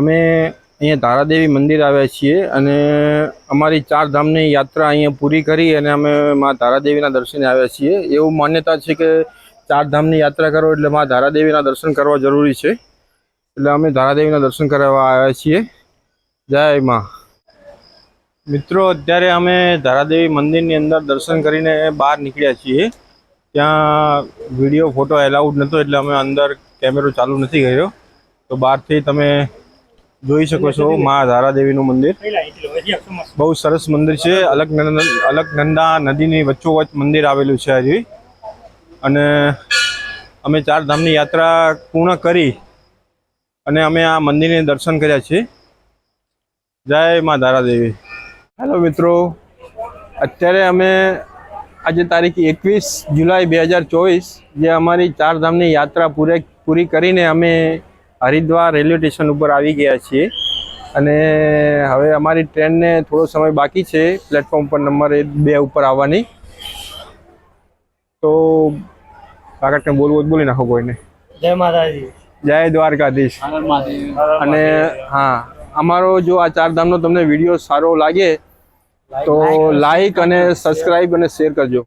અમે અહીંયા ધારાદેવી મંદિર આવ્યા છીએ અને અમારી ચાર ધામની યાત્રા અહીંયા પૂરી કરી અને અમે મા ધારાદેવીના દર્શને આવ્યા છીએ. એવું માન્યતા છે કે ચાર ધામની યાત્રા કરો એટલે મા ધારાદેવીના દર્શન કરવા જરૂરી છે. એટલે અમે ધારાદેવીના દર્શન કરવા આવ્યા છીએ. જય માં. મિત્રો, અત્યારે અમે ધારાદેવી મંદિરની અંદર દર્શન કરીને બહાર નીકળ્યા છીએ. ત્યાં વિડીયો ફોટો એલાઉડ નહોતો એટલે અમે અંદર કેમેરો ચાલુ નથી કર્યો. તો બહારથી તમે જોઈ શકો છો મા ધારાદેવીનું મંદિર. બહુ સરસ મંદિર છે. અલકનંદા નદીની વચ્ચોવચ્ચ મંદિર આવેલું છે હજી. અને અમે ચાર ધામની યાત્રા પૂર્ણ કરી અને અમે આ મંદિરને દર્શન કર્યા છે. જય મા ધારાદેવી. હેલો મિત્રો, અત્યારે અમે આજે તારીખ 21 જુલાઈ 2024 જે અમારી ચાર ધામની યાત્રા પૂરી કરીને અમે હરિદ્વાર રેલવે સ્ટેશન ઉપર આવી ગયા છીએ. અને હવે અમારી ટ્રેનને થોડો સમય બાકી છે પ્લેટફોર્મ પર નંબર 2 ઉપર આવવાની. તો કાકા કંઈ બોલવું બોલી નાખો કોઈને. જય માતાજી, જય દ્વારકાધીશ. અને હા, અમારો જો આ ચાર ધામનો તમને વિડીયો સારો લાગે તો લાઈક અને સબસ્ક્રાઈબ અને શેર કરજો.